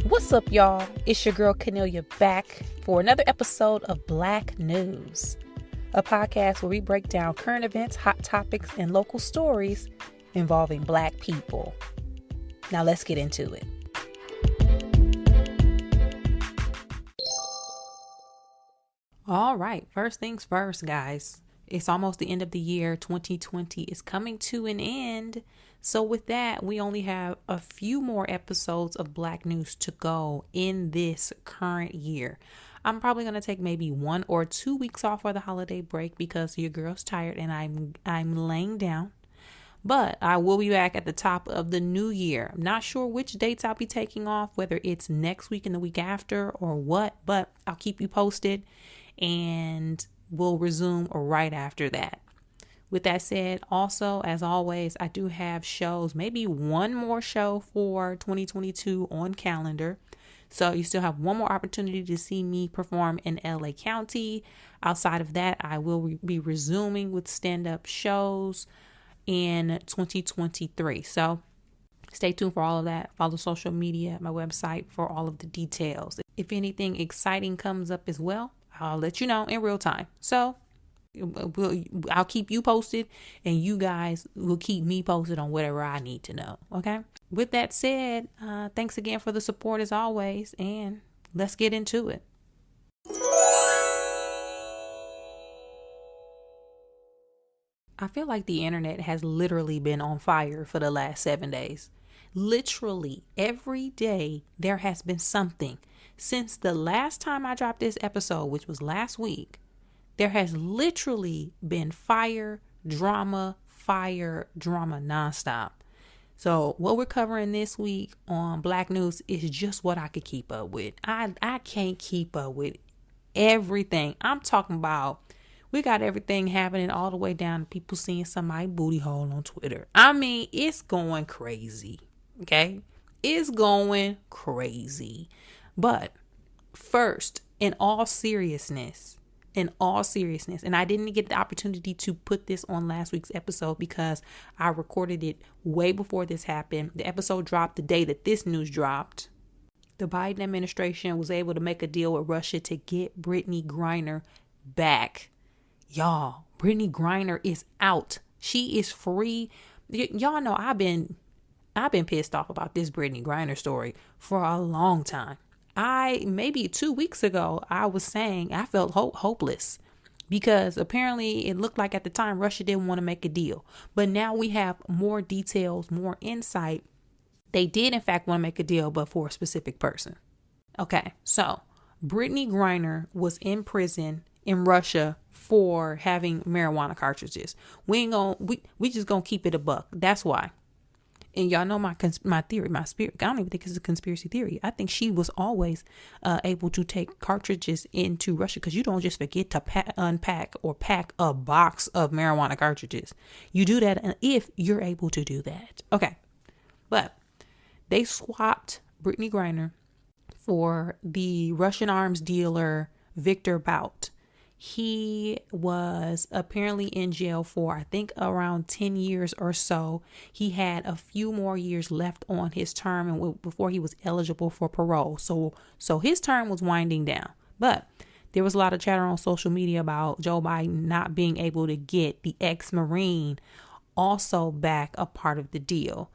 What's up, y'all? It's your girl Cornelia back for another episode of Black News, a podcast where we break down current events, hot topics, and local stories involving Black people. Now let's get into it. All right, first things first, guys. It's almost the end of the year. 2020 is coming to an end. So with that, we only have a few more episodes of Black News to go in this current year. I'm probably going to take maybe 1 or 2 weeks off for the holiday break because your girl's tired and I'm laying down. But I will be back at the top of the new year. I'm not sure which dates I'll be taking off, whether it's next week and the week after or what, but I'll keep you posted and we'll resume right after that. With that said, also, as always, I do have shows, maybe one more show for 2022 on calendar. So you still have one more opportunity to see me perform in LA County. Outside of that, I will be resuming with stand-up shows in 2023. So stay tuned for all of that. Follow social media, my website for all of the details. If anything exciting comes up as well, I'll let you know in real time. So I'll keep you posted and you guys will keep me posted on whatever I need to know. Okay. With that said, thanks again for the support as always, and let's get into it. I feel like the internet has literally been on fire for the last 7 days. Literally every day there has been something. Since the last time I dropped this episode, which was last week, there has literally been fire, drama nonstop. So what we're covering this week on Black News is just what I could keep up with. I can't keep up with everything. I'm talking about, we got everything happening all the way down to people seeing somebody booty hole on Twitter. I mean, it's going crazy. Okay? It's going crazy. But first, in all seriousness, and I didn't get the opportunity to put this on last week's episode because I recorded it way before this happened. The episode dropped the day that this news dropped. The Biden administration was able to make a deal with Russia to get Brittany Griner back. Y'all, Brittany Griner is out. She is free. Y'all know I've been pissed off about this Brittany Griner story for a long time. Maybe 2 weeks ago, I was saying I felt hopeless because apparently it looked like at the time Russia didn't want to make a deal. But now we have more details, more insight. They did, in fact, want to make a deal, but for a specific person. Okay, so Brittany Griner was in prison in Russia for having marijuana cartridges. We just gonna keep it a buck. That's why. And y'all know my theory, my spirit. I don't even think it's a conspiracy theory. I think she was always able to take cartridges into Russia because you don't just forget to unpack or pack a box of marijuana cartridges. You do that if you're able to do that. Okay. But they swapped Brittany Griner for the Russian arms dealer Victor Bout. He was apparently in jail for, I think, around 10 years or so. He had a few more years left on his term and before he was eligible for parole. So his term was winding down. But there was a lot of chatter on social media about Joe Biden not being able to get the ex-Marine also back a part of the deal.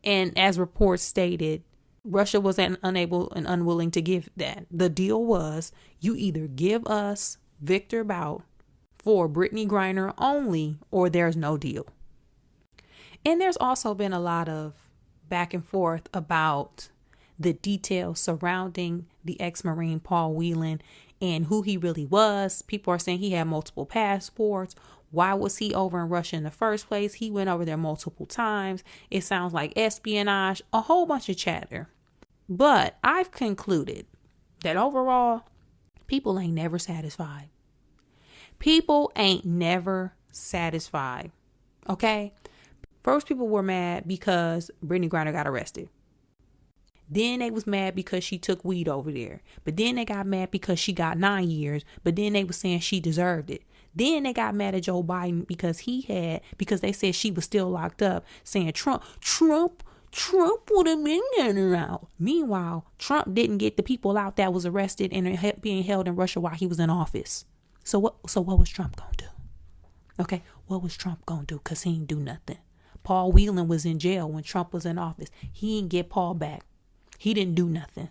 And as reports stated, Russia was unable and unwilling to give that. The deal was you either give us Victor Bout for Brittany Griner only, or there's no deal. And there's also been a lot of back and forth about the details surrounding the ex-Marine Paul Whelan and who he really was. People are saying he had multiple passports. Why was he over in Russia in the first place? He went over there multiple times. It sounds like espionage, a whole bunch of chatter. But I've concluded that overall, people ain't never satisfied. People ain't never satisfied. Okay? First, people were mad because Brittany Griner got arrested. Then they was mad because she took weed over there. But then they got mad because she got 9 years. But then they was saying she deserved it. Then they got mad at Joe Biden because they said she was still locked up, saying Trump Trump would have been there out. Meanwhile, Trump didn't get the people out that was arrested and being held in Russia while he was in office. So what was Trump gonna do? Okay, what was Trump gonna do? Cause he didn't do nothing. Paul Whelan was in jail when Trump was in office. He didn't get Paul back. He didn't do nothing.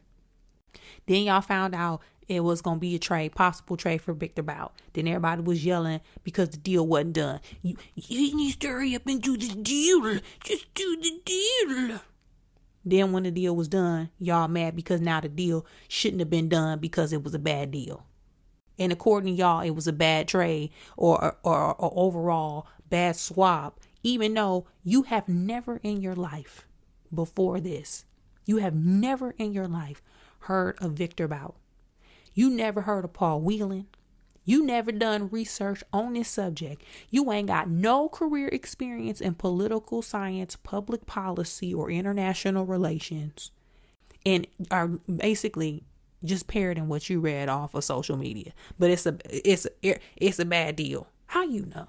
Then y'all found out it was going to be a possible trade for Victor Bout. Then everybody was yelling because the deal wasn't done. You need to hurry up and do the deal. Just do the deal. Then when the deal was done, y'all mad because now the deal shouldn't have been done because it was a bad deal. And according to y'all, it was a bad trade or overall bad swap, even though you have never in your life before this, you have never in your life heard of Victor Bout. You never heard of Paul Whelan. You never done research on this subject. You ain't got no career experience in political science, public policy, or international relations. And are basically just parroting what you read off of social media. But it's a bad deal. How you know?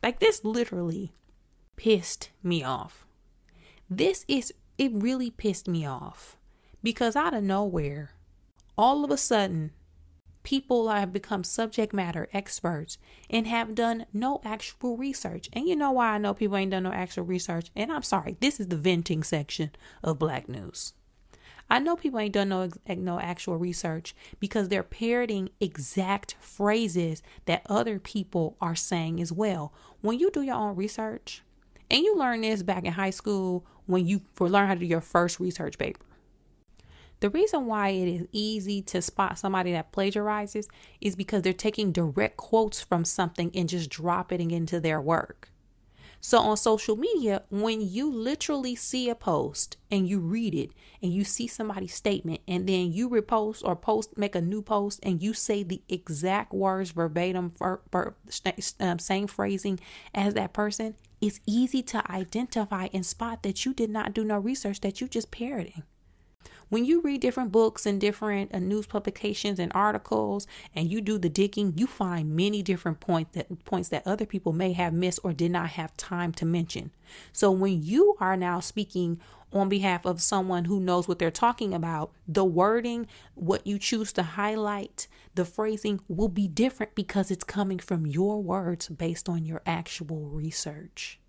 Like, this literally pissed me off. It really pissed me off. Because out of nowhere, all of a sudden, people have become subject matter experts and have done no actual research. And you know why I know people ain't done no actual research? And I'm sorry, this is the venting section of Black News. I know people ain't done no actual research because they're parroting exact phrases that other people are saying as well. When you do your own research, and you learn this back in high school when you learn how to do your first research paper. The reason why it is easy to spot somebody that plagiarizes is because they're taking direct quotes from something and just dropping it into their work. So on social media, when you literally see a post and you read it and you see somebody's statement and then you repost or make a new post and you say the exact words verbatim, same phrasing as that person, it's easy to identify and spot that you did not do no research, that you just parroting. When you read different books and different news publications and articles and you do the digging, you find many different points that other people may have missed or did not have time to mention. So when you are now speaking on behalf of someone who knows what they're talking about, the wording, what you choose to highlight, the phrasing will be different because it's coming from your words based on your actual research.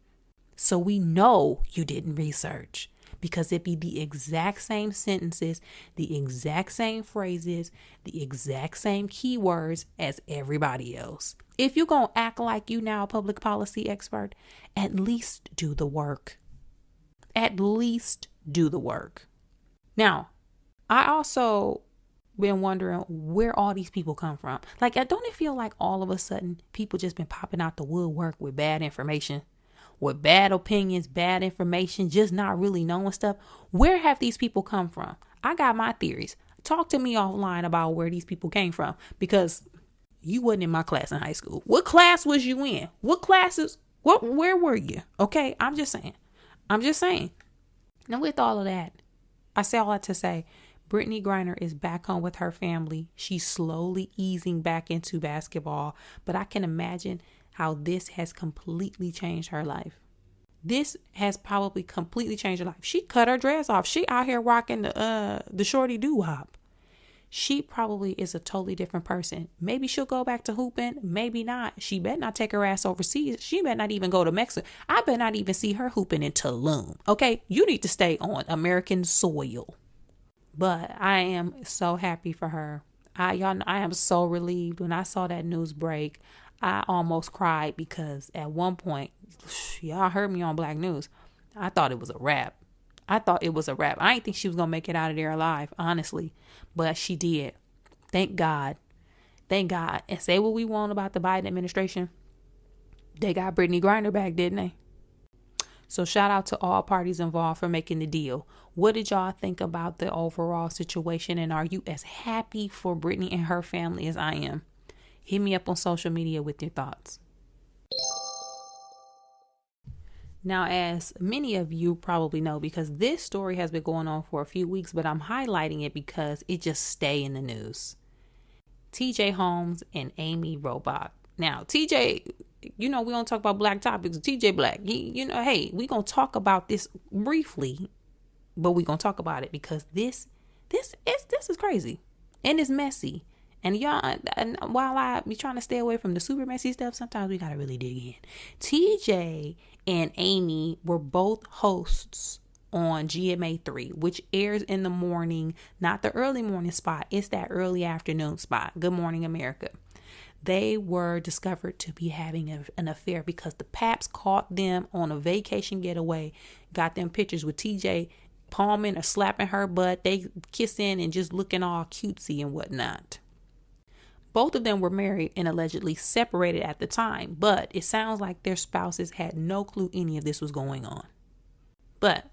So we know you didn't research. Because it be the exact same sentences, the exact same phrases, the exact same keywords as everybody else. If you're going to act like you now a public policy expert, at least do the work. At least do the work. Now, I also been wondering where all these people come from. Like, don't it feel like all of a sudden people just been popping out the woodwork with bad information? With bad opinions, bad information, just not really knowing stuff. Where have these people come from? I got my theories. Talk to me offline about where these people came from, because you wasn't in my class in high school. What class was you in? What classes? Where were you? Okay, I'm just saying. Now, with all of that, I say all that to say, Brittany Griner is back home with her family. She's slowly easing back into basketball, but I can imagine how this has completely changed her life. This has probably completely changed her life. She cut her dress off. She out here rocking the shorty doo-wop. She probably is a totally different person. Maybe she'll go back to hooping. Maybe not. She better not take her ass overseas. She better not even go to Mexico. I better not even see her hooping in Tulum. Okay? You need to stay on American soil. But I am so happy for her. I am so relieved when I saw that news break. I almost cried because at one point, y'all heard me on Black News, I thought it was a wrap. I didn't think she was going to make it out of there alive, honestly. But she did. Thank God. Thank God. And say what we want about the Biden administration, they got Brittany Griner back, didn't they? So shout out to all parties involved for making the deal. What did y'all think about the overall situation? And are you as happy for Brittany and her family as I am? Hit me up on social media with your thoughts. Now, as many of you probably know, because this story has been going on for a few weeks, but I'm highlighting it because it just stay in the news. TJ Holmes and Amy Robach. Now, TJ, we don't talk about black topics. TJ Black, hey, we going to talk about this briefly but we're going to talk about it because this is crazy and it's messy. And y'all, and while I be trying to stay away from the super messy stuff, sometimes we got to really dig in. TJ and Amy were both hosts on GMA3, which airs in the morning, not the early morning spot. It's that early afternoon spot. Good Morning America. They were discovered to be having an affair because the Paps caught them on a vacation getaway, got them pictures with TJ palming or slapping her butt. They kissing and just looking all cutesy and whatnot. Both of them were married and allegedly separated at the time, but it sounds like their spouses had no clue any of this was going on. But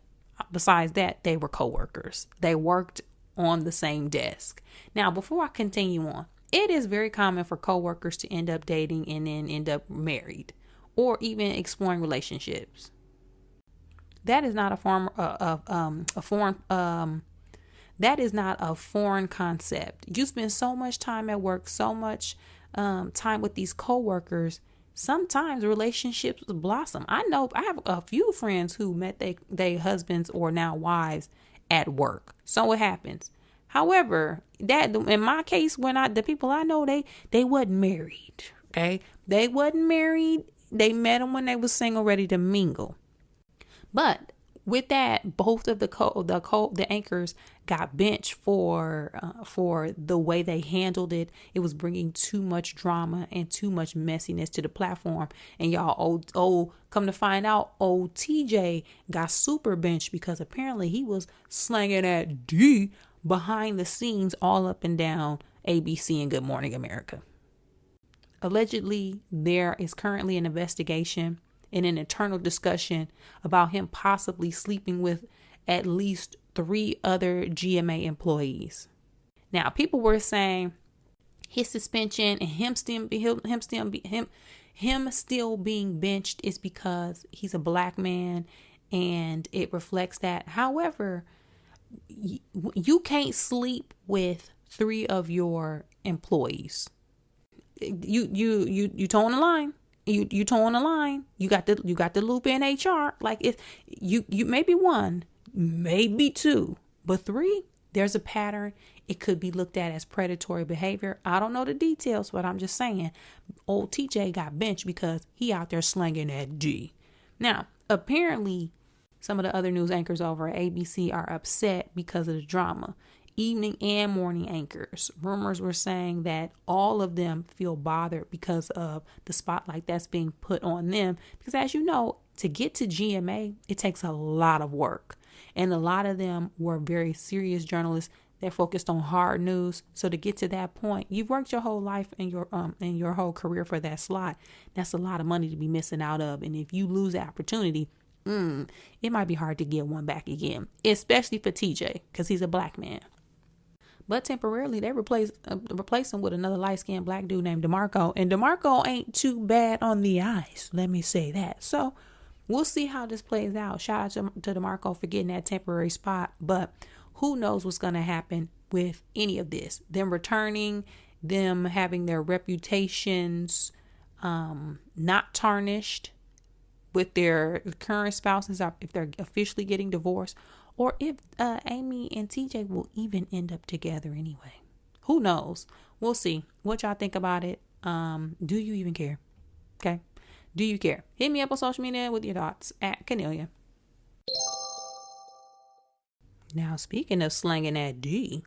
besides that, they were co-workers. They worked on the same desk. Now, before I continue on, it is very common for co-workers to end up dating and then end up married or even exploring relationships. That is not that is not a foreign concept. You spend so much time at work, so much time with these coworkers. Sometimes relationships blossom. I have a few friends who met their husbands or now wives at work. So it happens. However, that in my case, the people I know, they wasn't married. Okay, they wasn't married. They met them when they was single, ready to mingle. But with that, both of the anchors got benched for the way they handled it. It was bringing too much drama and too much messiness to the platform. And y'all, come to find out, old TJ got super benched because apparently he was slanging that D behind the scenes all up and down ABC and Good Morning America. Allegedly, there is currently an investigation and an internal discussion about him possibly sleeping with at least 3 other GMA employees. Now, people were saying his suspension and him still being benched is because he's a black man and it reflects that. However, you can't sleep with 3 of your employees. You towing the line. You towing the line. You got the loop in HR. Like if you maybe 1, maybe 2, but 3, there's a pattern. It could be looked at as predatory behavior. I don't know the details, but I'm just saying old TJ got benched because he out there slanging that D. Now, apparently some of the other news anchors over at ABC are upset because of the drama. Evening and morning anchors. Rumors were saying that all of them feel bothered because of the spotlight that's being put on them. Because as you know, to get to GMA, it takes a lot of work. And a lot of them were very serious journalists that focused on hard news. So to get to that point, you've worked your whole life and your whole career for that slot. That's a lot of money to be missing out of. And if you lose the opportunity, it might be hard to get one back again, especially for TJ because he's a black man. But temporarily, they replace him with another light-skinned black dude named DeMarco. And DeMarco ain't too bad on the eyes. Let me say that. So we'll see how this plays out. Shout out to DeMarco for getting that temporary spot. But who knows what's going to happen with any of this. Them returning, them having their reputations not tarnished with their current spouses, if they're officially getting divorced. Or if Amy and TJ will even end up together anyway. Who knows? We'll see. What y'all think about it? Do you even care? Okay. Do you care? Hit me up on social media with your thoughts at Cornelia. Now, speaking of slanging that D,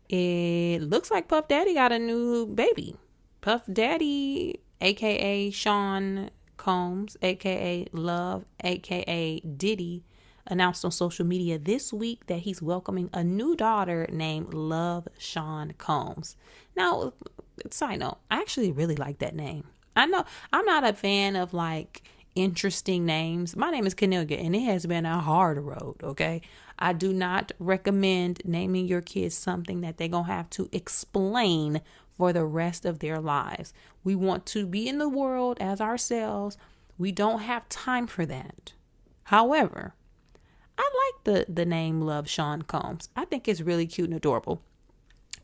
it looks like Puff Daddy got a new baby. Puff Daddy, a.k.a. Sean Combs, a.k.a. Love, a.k.a. Diddy, announced on social media this week that he's welcoming a new daughter named Love Sean Combs. Now, side note, I actually really like that name. I know I'm not a fan of like interesting names. My name is Cornelia and it has been a hard road, okay? I do not recommend naming your kids something that they're going to have to explain for the rest of their lives. We want to be in the world as ourselves. We don't have time for that. However, I like the name Love Sean Combs. I think it's really cute and adorable.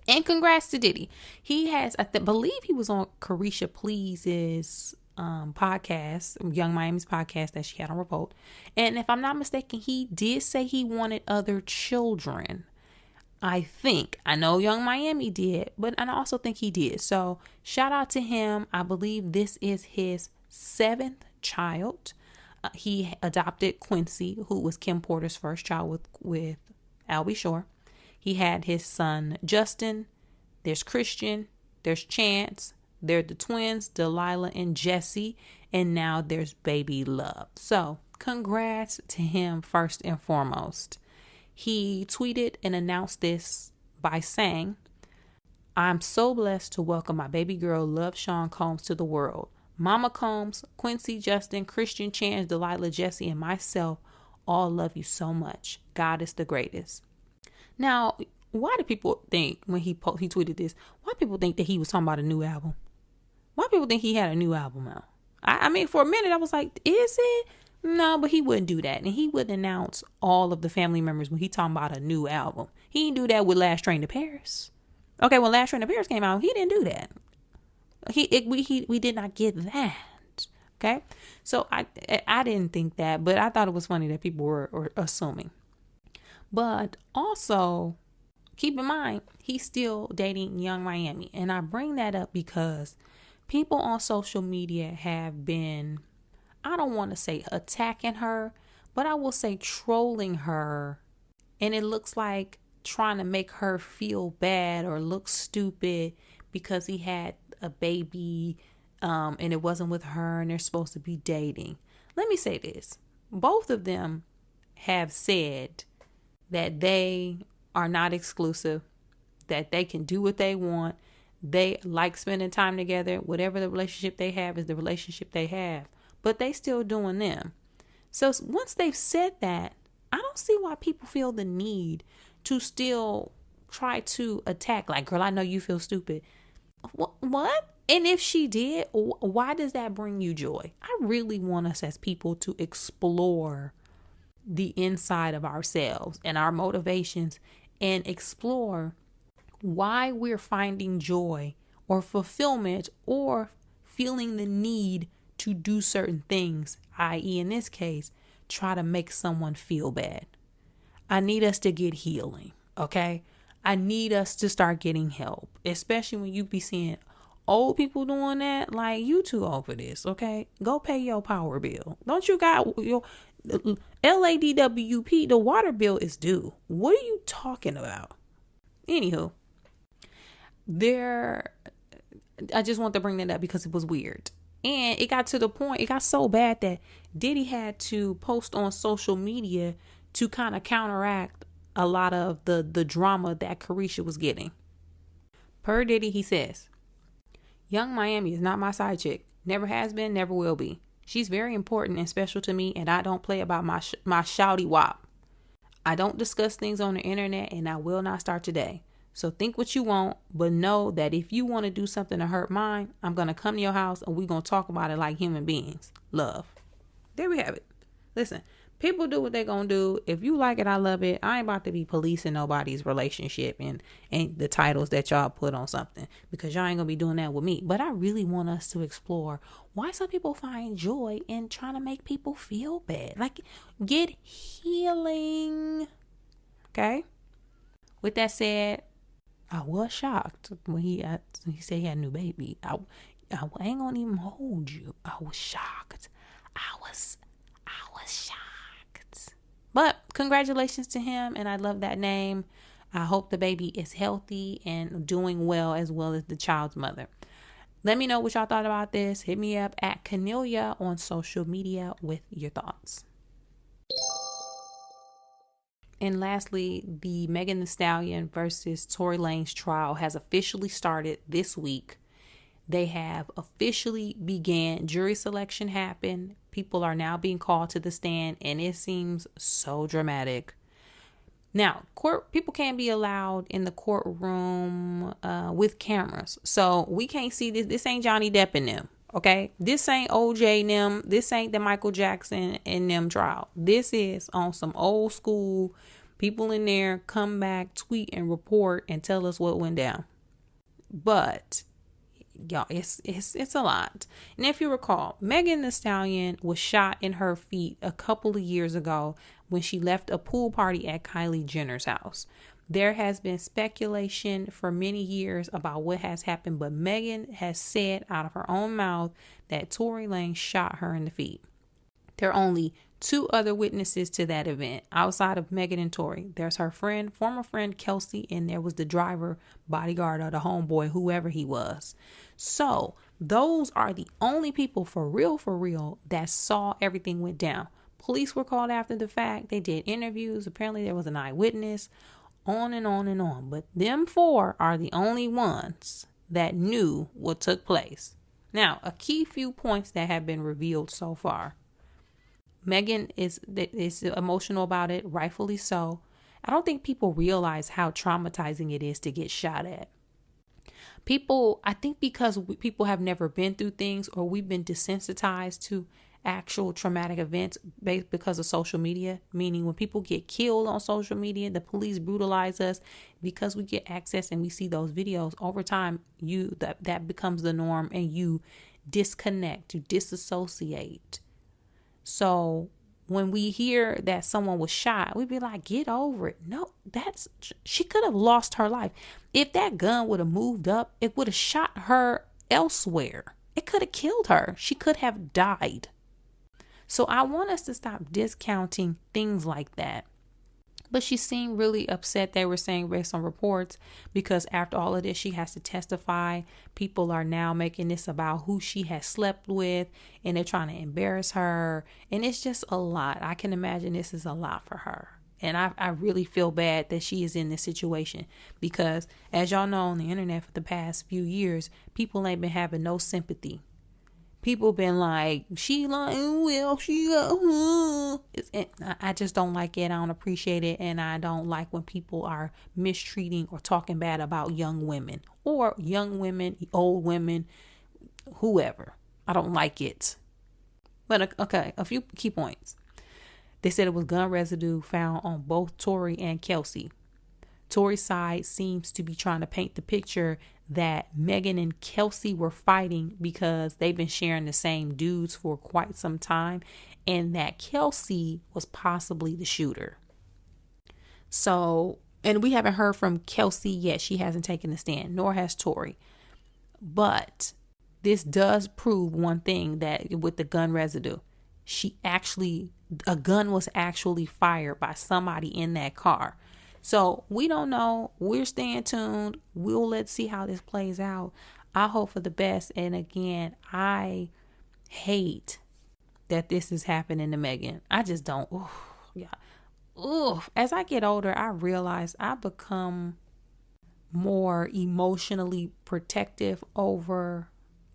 And congrats to Diddy. He has, believe he was on Carisha Please's podcast, Young Miami's podcast that she had on Revolt. And if I'm not mistaken, he did say he wanted other children. I know Young Miami did, but I also think he did. So shout out to him. I believe this is his 7th child. He adopted Quincy, who was Kim Porter's first child with Albie Shore. He had his son Justin. There's Christian. There's Chance. They're the twins, Delilah and Jesse. And now there's baby Love. So congrats to him first and foremost. He tweeted and announced this by saying, "I'm so blessed to welcome my baby girl, Love Sean Combs, to the world. Mama Combs, Quincy, Justin, Christian, Chance, Delilah, Jesse, and myself all love you so much. God is the greatest." Now, why do people think when he tweeted this, why do people think that he was talking about a new album? Why do people think he had a new album out? I mean, for a minute, I was like, is it? No, but he wouldn't do that. And he wouldn't announce all of the family members when he talking about a new album. He didn't do that with Last Train to Paris. Okay, when Last Train to Paris came out, he didn't do that. We did not get that. Okay, so I didn't think that, but I thought it was funny that people were assuming. But also, keep in mind, he's still dating Young Miami. And I bring that up because people on social media have been, I don't want to say attacking her, but I will say trolling her. And it looks like trying to make her feel bad or look stupid because he had a baby and it wasn't with her and they're supposed to be dating. Let me say this. Both of them have said that they are not exclusive, that they can do what they want. They like spending time together. Whatever the relationship they have is the relationship they have. But they still doing them. So once they've said that, I don't see why people feel the need to still try to attack. Like, girl, I know you feel stupid. What? And if she did, why does that bring you joy? I really want us as people to explore the inside of ourselves and our motivations and explore why we're finding joy or fulfillment or feeling the need to do certain things, i.e. in this case, try to make someone feel bad. I need us to get healing, okay? I need us to start getting help, especially when you be seeing old people doing that. Like, you too old for this, okay? Go pay your power bill. Don't you got your LADWP? The water bill is due. What are you talking about? Anywho, I just want to bring that up because it was weird. And it got to the point, it got so bad that Diddy had to post on social media to kind of counteract a lot of the drama that Carisha was getting. Per Diddy, he says, "Young Miami is not my side chick. Never has been, never will be. She's very important and special to me, and I don't play about my shouty wop. I don't discuss things on the internet, and I will not start today. So think what you want, but know that if you want to do something to hurt mine, I'm going to come to your house and we're going to talk about it like human beings. Love." There we have it. Listen, people do what they're going to do. If you like it, I love it. I ain't about to be policing nobody's relationship and the titles that y'all put on something, because y'all ain't going to be doing that with me. But I really want us to explore why some people find joy in trying to make people feel bad. Like, get healing. Okay? With that said, I was shocked when he said he had a new baby. I ain't gonna even hold you. I was shocked. I was shocked. But congratulations to him, and I love that name. I hope the baby is healthy and doing well as the child's mother. Let me know what y'all thought about this. Hit me up at Canelia on social media with your thoughts. And lastly, the Megan Thee Stallion versus Tory Lanez trial has officially started this week. They have officially began. Jury selection happened. People are now being called to the stand, and it seems so dramatic. Now, people can't be allowed in the courtroom with cameras. So we can't see this. This ain't Johnny Depp and them. Okay, this ain't OJ and them. This ain't the Michael Jackson and them trial. This is on some old school. People in there come back, tweet and report and tell us what went down. But y'all, it's a lot. And if you recall, Megan Thee Stallion was shot in her feet a couple of years ago when she left a pool party at Kylie Jenner's house. There has been speculation for many years about what has happened, but Megan has said out of her own mouth that Tory Lanez shot her in the feet. There are only two other witnesses to that event outside of Megan and Tory. There's her friend, former friend Kelsey, and there was the driver, bodyguard, or the homeboy, whoever he was. So those are the only people for real that saw everything went down. Police were called after the fact. They did interviews. Apparently there was an eyewitness, on and on and on. But them four are the only ones that knew what took place. Now, a key few points that have been revealed so far. Megan is emotional about it, rightfully so. I don't think people realize how traumatizing it is to get shot at. I think because people have never been through things, or we've been desensitized to actual traumatic events because of social media, meaning when people get killed on social media, the police brutalize us, because we get access and we see those videos over time, that becomes the norm, and you disconnect, you disassociate. So when we hear that someone was shot, we'd be like, get over it. No, she could have lost her life. If that gun would have moved up, it would have shot her elsewhere. It could have killed her. She could have died. So I want us to stop discounting things like that. But she seemed really upset, they were saying, based on reports, because after all of this, she has to testify. People are now making this about who she has slept with, and they're trying to embarrass her. And it's just a lot. I can imagine this is a lot for her. And I really feel bad that she is in this situation, because as y'all know, on the internet for the past few years, people ain't been having no sympathy. People been like, she lying, well, she got, I just don't like it. I don't appreciate it. And I don't like when people are mistreating or talking bad about young women, or young women, old women, whoever. I don't like it. But okay, a few key points. They said it was gun residue found on both Tory and Kelsey. Tory's side seems to be trying to paint the picture that Megan and Kelsey were fighting because they've been sharing the same dudes for quite some time, and that Kelsey was possibly the shooter. So, and we haven't heard from Kelsey yet. She hasn't taken a stand, nor has Tory. But this does prove one thing, that with the gun residue, a gun was actually fired by somebody in that car. So we don't know. We're staying tuned. Let's see how this plays out. I hope for the best. And again, I hate that this is happening to Megan. I just don't. As I get older, I realize I become more emotionally protective over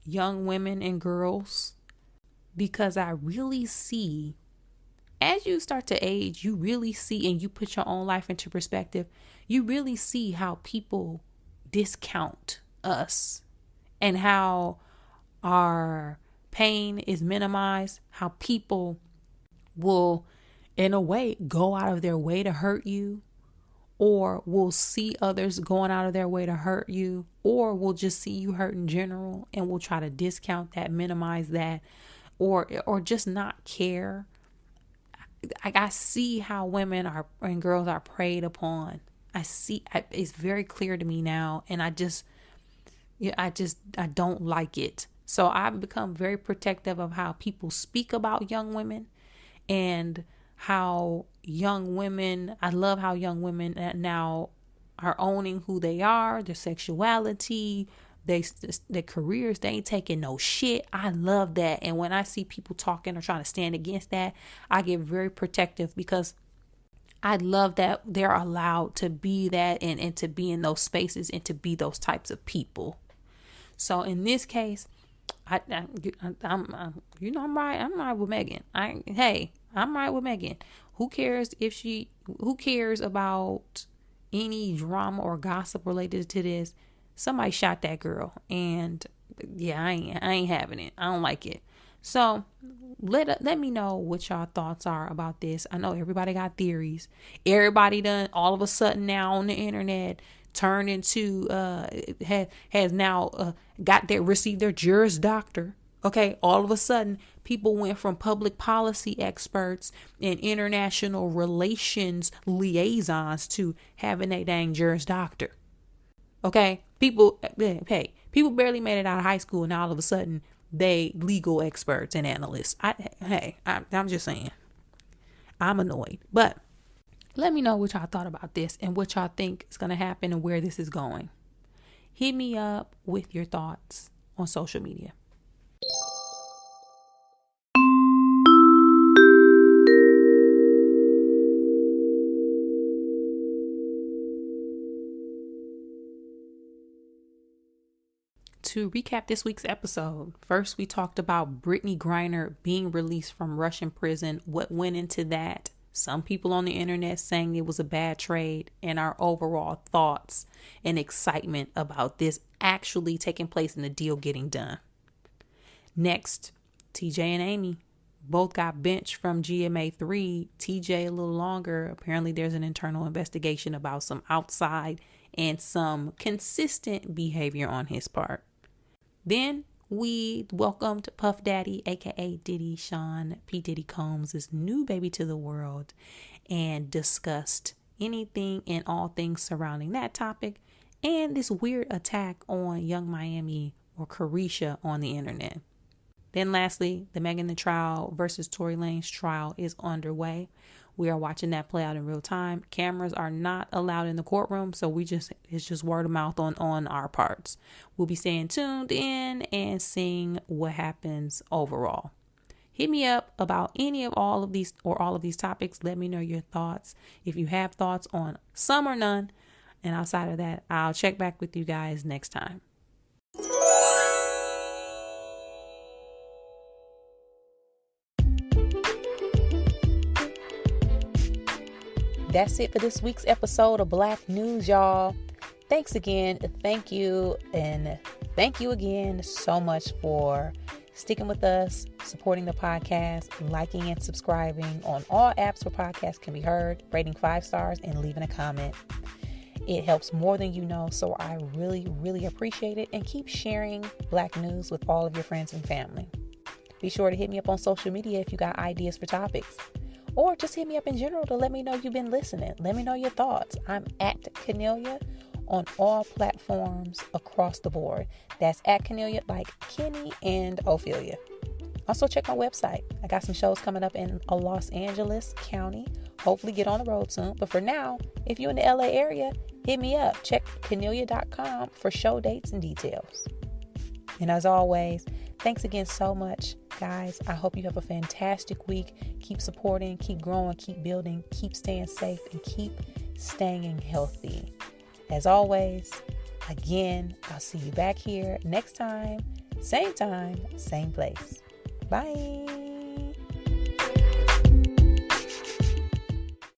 young women and girls, because I really see, as you start to age, you really see, and you put your own life into perspective, you really see how people discount us and how our pain is minimized, how people will, in a way, go out of their way to hurt you, or will see others going out of their way to hurt you, or will just see you hurt in general and will try to discount that, minimize that, or just not care. I see how women and girls are preyed upon. It's very clear to me now, and I don't like it. So I've become very protective of how people speak about young women, and how young women, I love how young women now are owning who they are, their sexuality, their careers. They ain't taking no shit. I love that. And when I see people talking or trying to stand against that, I get very protective, because I love that they're allowed to be that, and to be in those spaces, and to be those types of people. So in this case, I'm right. I'm right with Megan. I'm right with Megan. Who cares about any drama or gossip related to this? Somebody shot that girl, and yeah, I ain't having it. I don't like it. So let me know what y'all thoughts are about this. I know everybody got theories. Everybody done all of a sudden now on the internet turned into has now received their Juris Doctor. Okay, all of a sudden, people went from public policy experts and international relations liaisons to having a dang Juris Doctor. Okay, people barely made it out of high school, and all of a sudden, they legal experts and analysts. I'm just saying, I'm annoyed. But let me know what y'all thought about this and what y'all think is going to happen and where this is going. Hit me up with your thoughts on social media. To recap this week's episode, first we talked about Brittany Griner being released from Russian prison, what went into that, some people on the internet saying it was a bad trade, and our overall thoughts and excitement about this actually taking place and the deal getting done. Next, TJ and Amy both got benched from GMA 3, TJ a little longer. Apparently there's an internal investigation about some outside and some consistent behavior on his part. Then we welcomed Puff Daddy, aka Diddy, Sean P. Diddy Combs' new baby to the world, and discussed anything and all things surrounding that topic and this weird attack on Young Miami or Carisha on the internet. Then lastly, the Megan Thee trial versus Tory Lanez trial is underway. We are watching that play out in real time. Cameras are not allowed in the courtroom, so it's just word of mouth on our parts. We'll be staying tuned in and seeing what happens overall. Hit me up about all of these topics. Let me know your thoughts. If you have thoughts on some or none, and outside of that, I'll check back with you guys next time. That's it for this week's episode of Black News, y'all. Thanks again. Thank you. And thank you again so much for sticking with us, supporting the podcast, liking and subscribing on all apps where podcasts can be heard, rating 5 stars, and leaving a comment. It helps more than you know, so I really, really appreciate it. And keep sharing Black News with all of your friends and family. Be sure to hit me up on social media if you got ideas for topics. Or just hit me up in general to let me know you've been listening. Let me know your thoughts. I'm at Cornelia on all platforms across the board. That's at Cornelia, like Kenny and Ophelia. Also check my website. I got some shows coming up in Los Angeles County. Hopefully get on the road soon. But for now, if you're in the LA area, hit me up. Check Cornelia.com for show dates and details. And as always, thanks again so much, guys. I hope you have a fantastic week. Keep supporting, keep growing, keep building, keep staying safe, and keep staying healthy. As always, again, I'll see you back here next time, same time, same place. Bye.